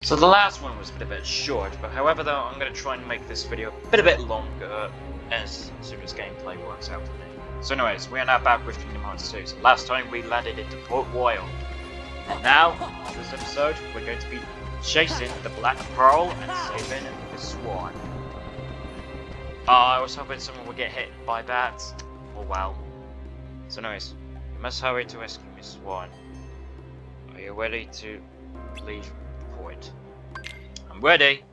So the last one was a bit short, but however though, I'm going to try and make this video a bit longer as soon as gameplay works out for me. So anyways, we are now back with Kingdom Hearts 2. So last time we landed into Port Royal. And now, this episode, we're going to be chasing the Black Pearl and saving the Swan. I was hoping someone would get hit by that. Oh well. So anyways, we must hurry to rescue Miss Swan. Are you ready to leave port? I'm ready.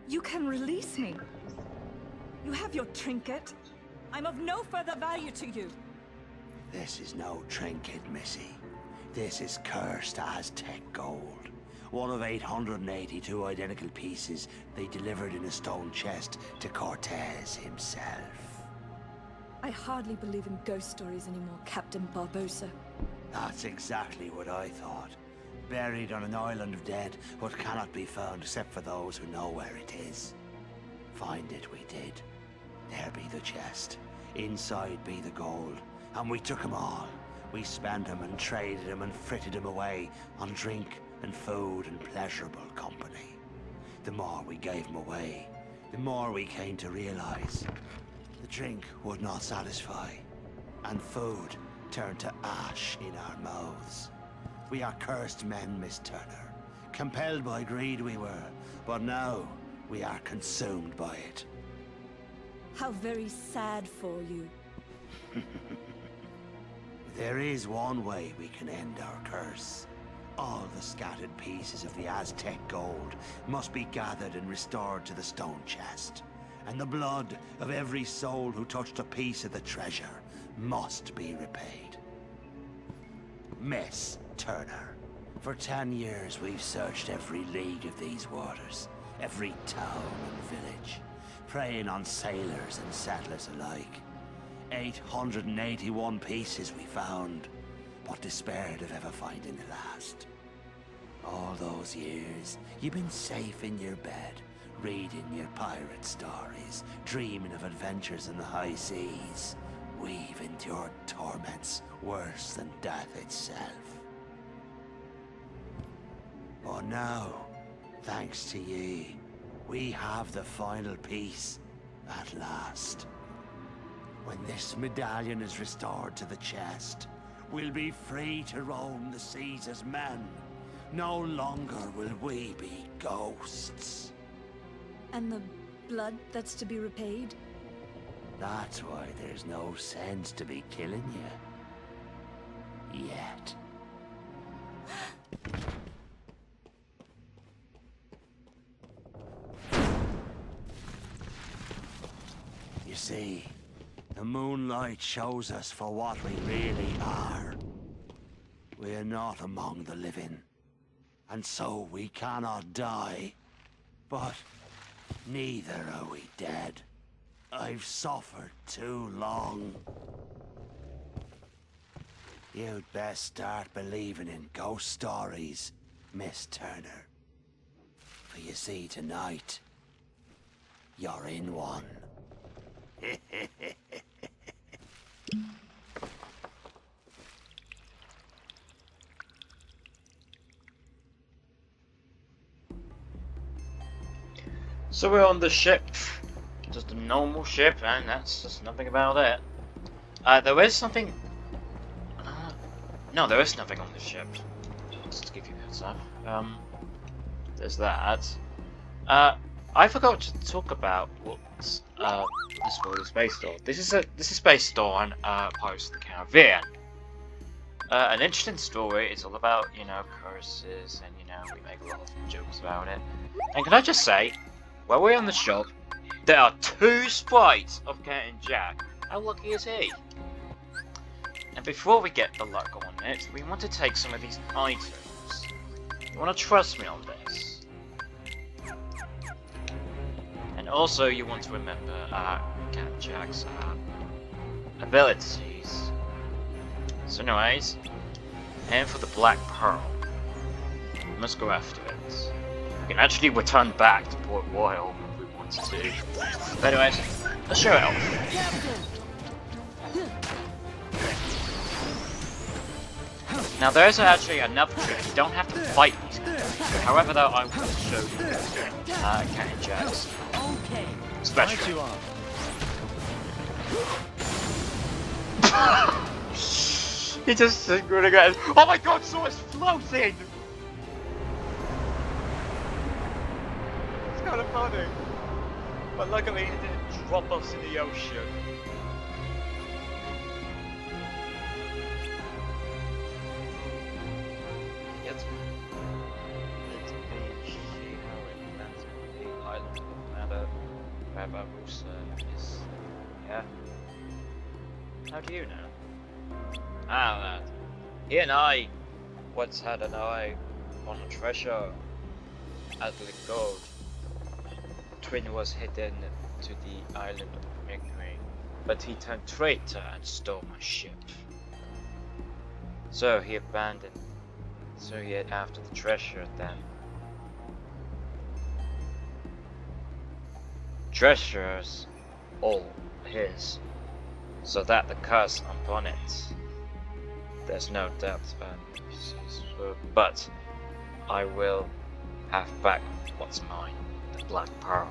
You can release me. You have your trinket. I'm of no further value to you. This is no trinket, Missy. This is cursed Aztec gold. One of 882 identical pieces they delivered in a stone chest to Cortez himself. I hardly believe in ghost stories anymore, Captain Barbosa. That's exactly what I thought. Buried on an island of dead, what cannot be found except for those who know where it is. Find it we did. There be the chest. Inside be the gold. And we took 'em all. We spent 'em and traded 'em and fritted 'em away on drink and food and pleasurable company. The more we gave 'em away, the more we came to realize the drink would not satisfy, and food turned to ash in our mouths. We are cursed men, Miss Turner. Compelled by greed we were, but now we are consumed by it. How very sad for you. There is one way we can end our curse. All the scattered pieces of the Aztec gold must be gathered and restored to the stone chest. And the blood of every soul who touched a piece of the treasure must be repaid. Miss Turner, for 10 years we've searched every league of these waters, every town and village, preying on sailors and settlers alike. 881 pieces we found, but despaired of ever finding the last. All those years, you've been safe in your bed, reading your pirate stories, dreaming of adventures in the high seas. We've endured torments worse than death itself. But now, thanks to ye, we have the final piece at last. When this medallion is restored to the chest, we'll be free to roam the seas as men. No longer will we be ghosts. And the blood that's to be repaid? That's why there's no sense to be killing you. Yet. You see, the moonlight shows us for what we really are. We are not among the living, and so we cannot die. But neither are we dead. I've suffered too long. You'd best start believing in ghost stories, Miss Turner. For you see, tonight, you're in one. So we're on the ship. Just a normal ship, and that's just nothing about it. There is something... no, there is nothing on the ship. Just to give you a heads up. There's that. I forgot to talk about what this world is based on. This is based on Pirates of the Caribbean. An interesting story. It's all about, you know, curses, and you know, we make a lot of jokes about it. And can I just say, while we're on the shop, there are 2 sprites of Cat and Jack. How lucky is he? And before we get the luck on it, we want to take some of these items. You want to trust me on this. And also, you want to remember Cat and Jack's abilities. So anyways, aim for the Black Pearl. We must go after it. We can actually return back to Port Royal if we want to. But anyways, let's show it off. Now there is actually another trick. You don't have to fight these guys. However, though, I will show you Cannon Jack's special. He just really good. Oh my God, so it's floating. It's kind of funny, but luckily it didn't drop us in the ocean. Yeah. How do you know? Ah, he and I once had an eye on a treasure at the gold. Twin was hidden to the island of Mercury, but he turned traitor and stole my ship. So he had after the treasure then. Treasures all his, so that the curse upon it, there's no doubt about it. But I will have back what's mine, the Black Pearl.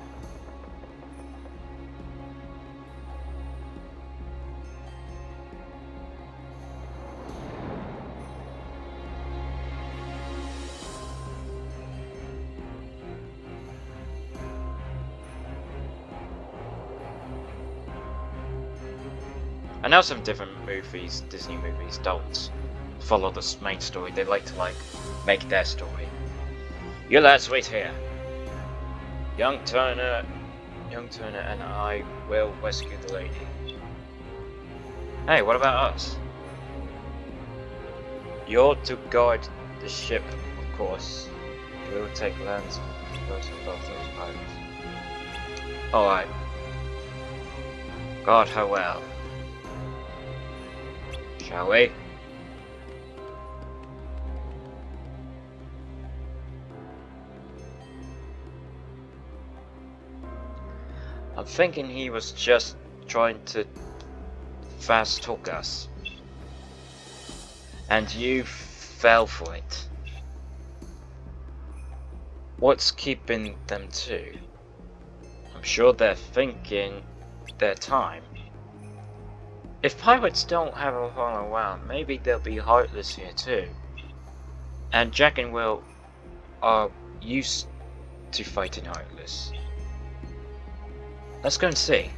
I know some different movies, Disney movies, don't follow the main story. They like to make their story. You lads wait here. Young Turner and I will rescue the lady. Hey, what about us? You're to guard the ship, of course. We will take lands first of both those pirates. Alright. Guard her well. Shall we? I'm thinking he was just trying to fast talk us. And you fell for it. What's keeping them to? I'm sure they're thinking their time. If pirates don't have a follow around, maybe they'll be heartless here too. And Jack and Will are used to fighting heartless. Let's go and see.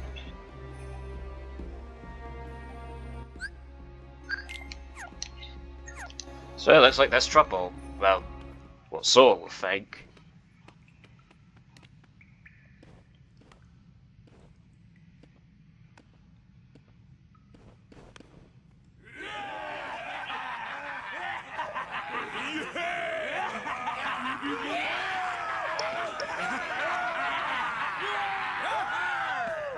So it looks like there's trouble. Well, what Saul will think.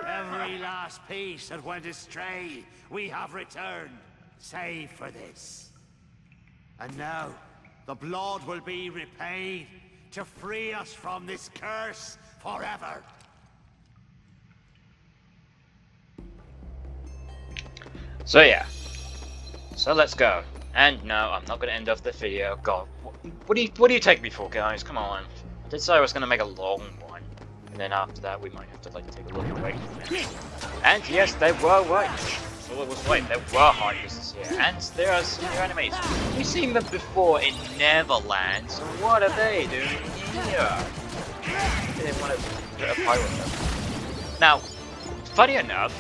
Every last piece that went astray, we have returned, save for this. And now, the blood will be repaid to free us from this curse forever. So yeah. So let's go. And no, I'm not going to end off the video. God, what do you take me for, guys? Come on. I did say I was going to make a long one. And then after that, we might have to take a little break from it. And yes, they were right. So it was right. There were heartlesses here. And there are some new enemies. We've seen them before in Neverland. So what are they doing here? They didn't want to put a pirate them. Now, funny enough,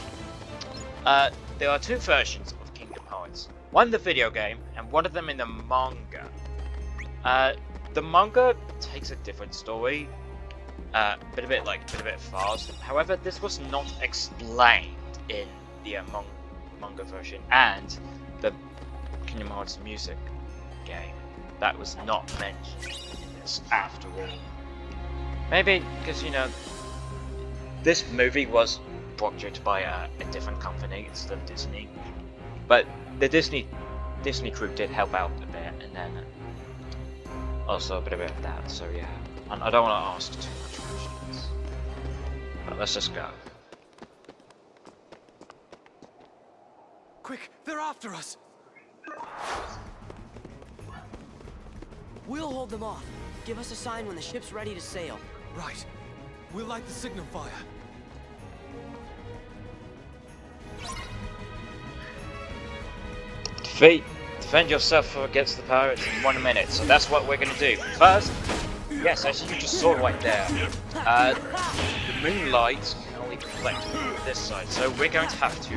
there are two versions of Kingdom Hearts. One the video game, and one of them in the manga. The manga takes a different story, a bit fast. However, this was not explained in the manga version and the Kingdom Hearts music game. That was not mentioned in this after all. Maybe because this movie was projected by a different company instead of Disney, but the Disney crew did help out a bit, and then also a bit of that. So yeah, I don't want to ask too much questions, but let's just go. Quick, they're after us! We'll hold them off. Give us a sign when the ship's ready to sail. Right. We'll light the signal fire. Defend yourself against the pirates in 1 minute. So that's what we're going to do. First, yes, as you just saw right there, the moonlight can only reflect on this side. So we're going to have to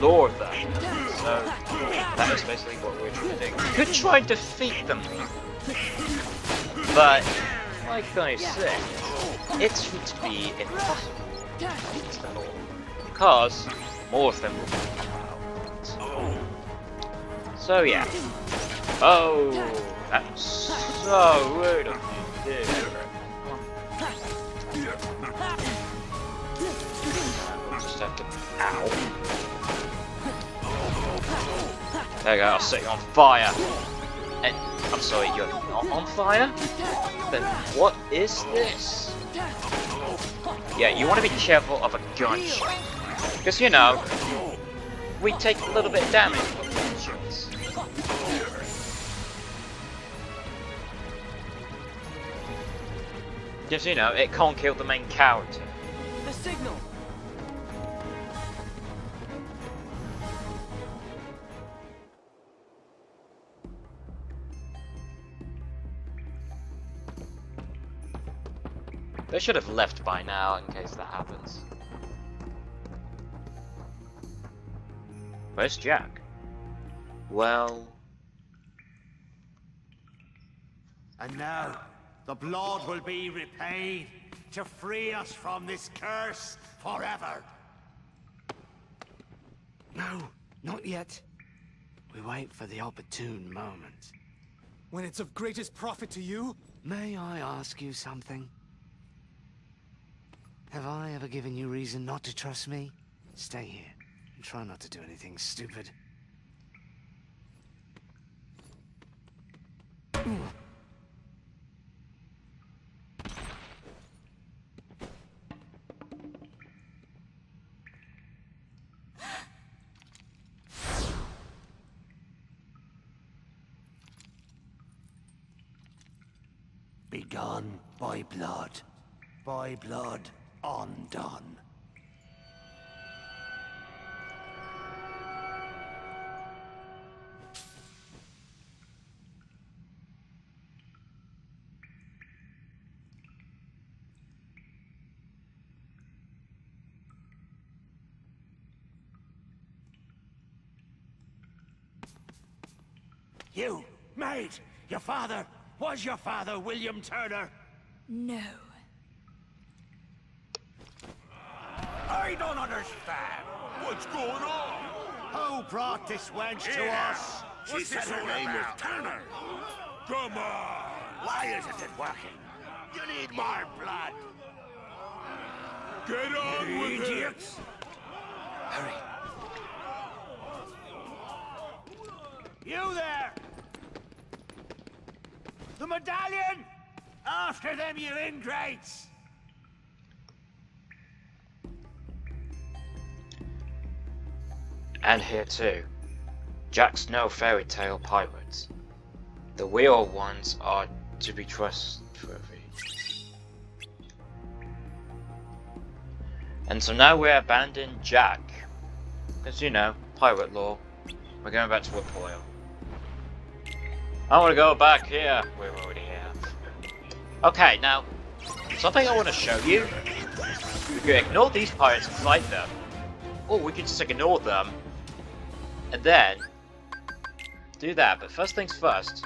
lure them. So that is basically what we're trying to do. We could try and defeat them, but like I said, it's going to be impossible because more of them will come out. So yeah. Oh, that's so rude of you, dude. We'll just have to. Ow. There you go, I'll set you on fire. And I'm sorry, you're not on fire? Then what is this? Yeah, you want to be careful of a gunshot. Because, you know, we take a little bit of damage from gunshots. Just, you know, it can't kill the main character. The signal! They should have left by now in case that happens. Where's Jack? Well... And now, the blood will be repaid to free us from this curse forever. No, not yet. We wait for the opportune moment. When it's of greatest profit to you? May I ask you something? Have I ever given you reason not to trust me? Stay here and try not to do anything stupid. Begun by blood undone. You, maid, your father, was your father William Turner? No. I don't understand. What's going on? Who brought this wench to us? She said her name was Turner. Come on. Why isn't it working? You need more blood. Get on with it. Hurry. You there! The medallion! After them, you ingrates! And here too. Jack's no fairy tale pirates. The real ones are to be trustworthy. And so now we're abandoning Jack. Because, you know, pirate law. We're going back to Whippoil. I want to go back here. We're already here. Okay, now, something I want to show you. We can ignore these pirates and fight them. Or we can just ignore them. And then do that. But first things first.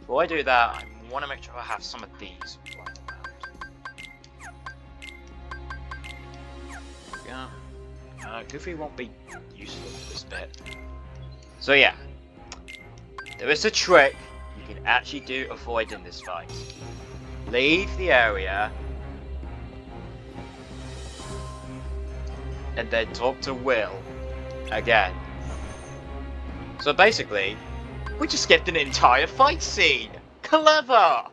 Before I do that, I want to make sure I have some of these right around. Yeah. Goofy won't be useful for this bit. So yeah. There is a trick you can actually do avoiding this fight. Leave the area. And then talk to Will. Again. So basically, we just skipped an entire fight scene! Clever!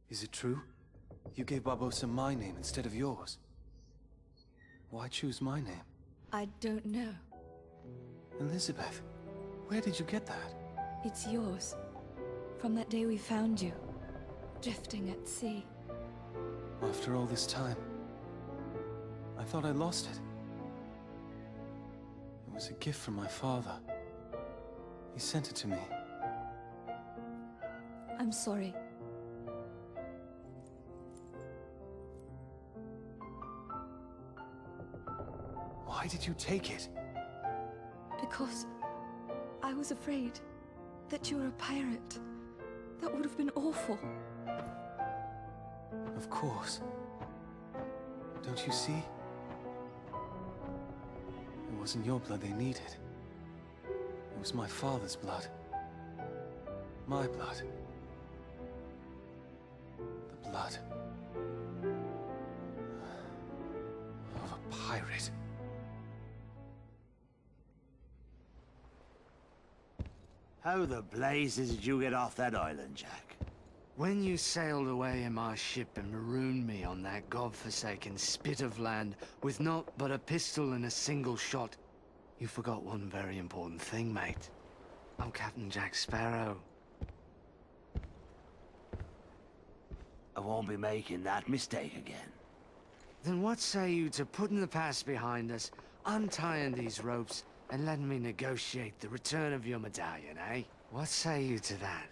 Is it true? You gave Barbossa my name instead of yours. Why choose my name? I don't know. Elizabeth, where did you get that? It's yours. From that day we found you, drifting at sea. After all this time, I thought I lost it. It was a gift from my father. He sent it to me. I'm sorry. Why did you take it? Because I was afraid that you were a pirate. That would have been awful. Of course. Don't you see? It wasn't your blood they needed. It was my father's blood. My blood. The blood of a pirate. How the blazes did you get off that island, Jack? When you sailed away in my ship and marooned me on that godforsaken spit of land with naught but a pistol and a single shot, you forgot one very important thing, mate. I'm Captain Jack Sparrow. I won't be making that mistake again. Then what say you to putting the past behind us, untying these ropes, and letting me negotiate the return of your medallion, eh? What say you to that?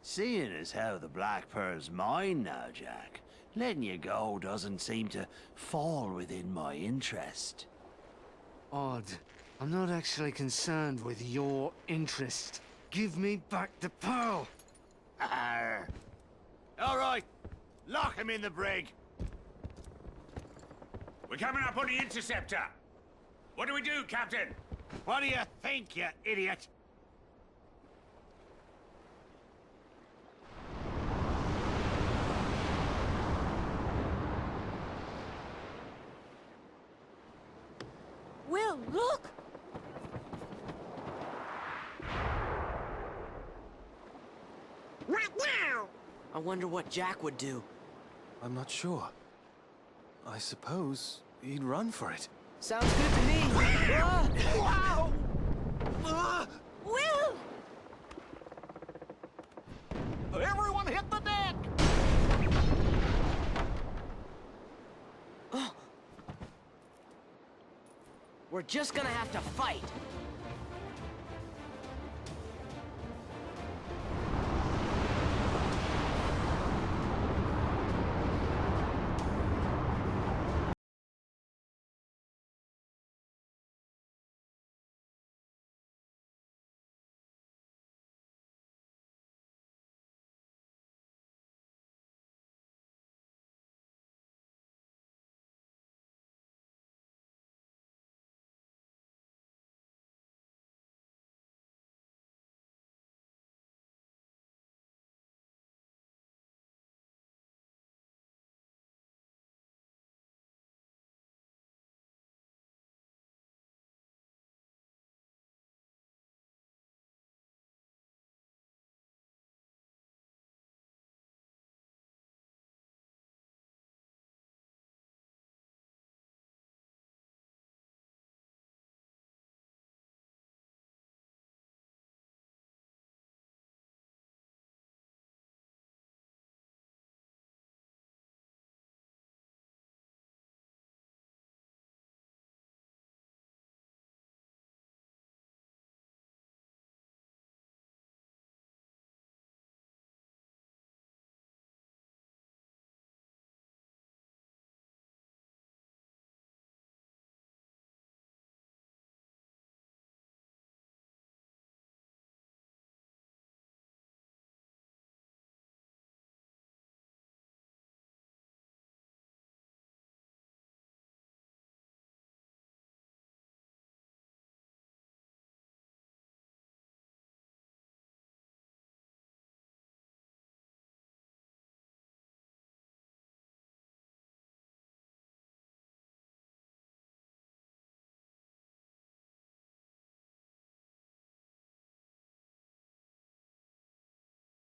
Seeing as how the Black Pearl's mine now, Jack, letting you go doesn't seem to fall within my interest. Odd. I'm not actually concerned with your interest. Give me back the pearl! Arr. All right, lock him in the brig. We're coming up on the interceptor. What do we do, Captain? What do you think, you idiot? Will, look! What now? I wonder what Jack would do. I'm not sure. I suppose he'd run for it. Sounds good to me. Ah! Wow! Will! Everyone hit the deck! We're just gonna have to fight.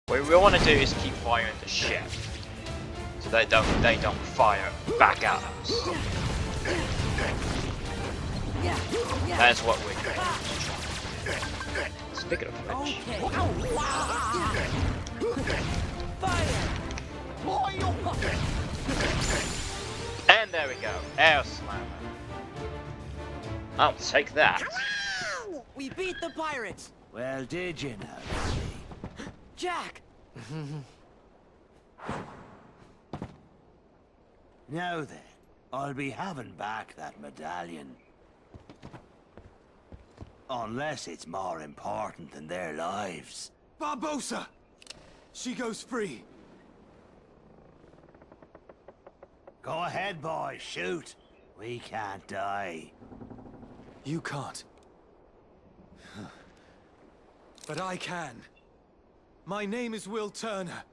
What we want to do is keep firing the ship, so they don't fire back at us. That's what we're going to try. Speaking of which, Okay. Fire! and there we go, air slammer. I'll take that. We beat the pirates! Well, did you know? Jack! Now then, I'll be having back that medallion. Unless it's more important than their lives. Barbosa! She goes free. Go ahead, boys, shoot. We can't die. You can't. But I can. My name is Will Turner.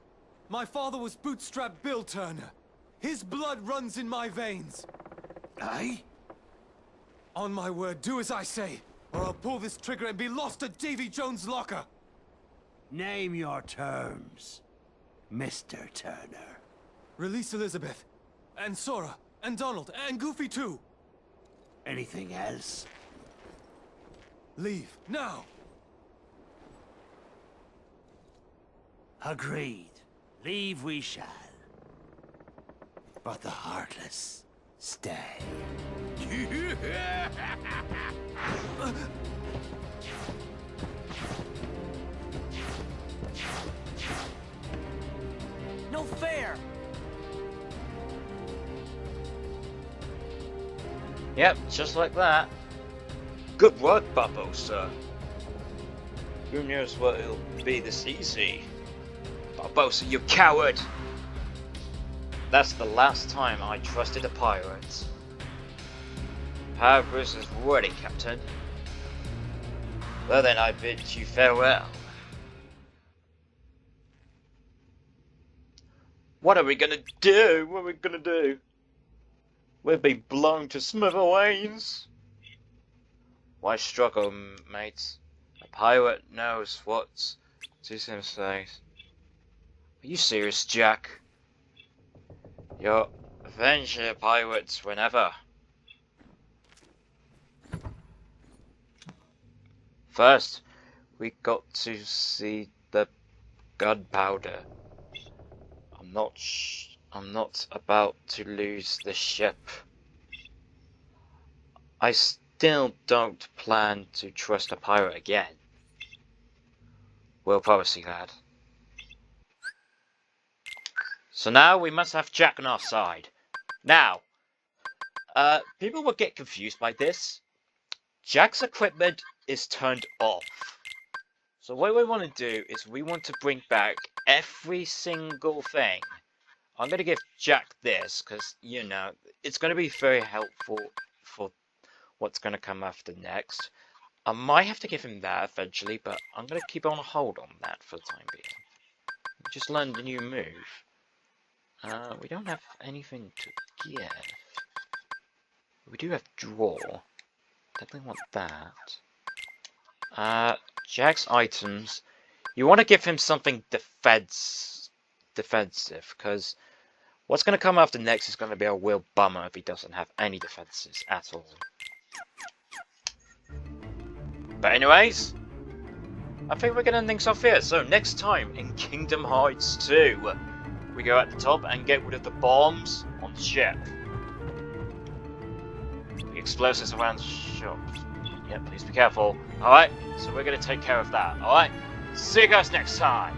My father was Bootstrap Bill Turner. His blood runs in my veins. Aye? On my word, do as I say, or I'll pull this trigger and be lost at Davy Jones' locker. Name your terms, Mr. Turner. Release Elizabeth, and Sora, and Donald, and Goofy too. Anything else? Leave, now! Agreed. Leave we shall. But the Heartless stay. No fair! Yep, just like that. Good work, Barbosa. Who knows what it'll be this easy? Barbosa, you coward! That's the last time I trusted a pirate. Powerhouse is ready, Captain. Well then, I bid you farewell. What are we gonna do? What are we gonna do? We'll be blown to smithereens. Why struggle, mates? A pirate knows what to say. Are you serious, Jack? You're adventure pirates whenever. First, we got to see the gunpowder. I'm not about to lose the ship. I still don't plan to trust a pirate again. We'll probably see that. So now we must have Jack on our side. Now, people will get confused by this. Jack's equipment is turned off. So what we want to do is we want to bring back every single thing. I'm going to give Jack this because, you know, it's going to be very helpful for what's going to come after next. I might have to give him that eventually, but I'm going to keep on hold on that for the time being. We just learned a new move. We don't have anything to give. We do have draw. Definitely want that. Jack's items. You want to give him something defensive, because what's going to come after next is going to be a real bummer if he doesn't have any defenses at all. But anyways, I think we're going to end things off here. So next time in Kingdom Hearts 2, we go at the top and get rid of the bombs on the ship. The explosives around the shop. Yeah, please be careful. Alright, so we're going to take care of that. Alright, see you guys next time.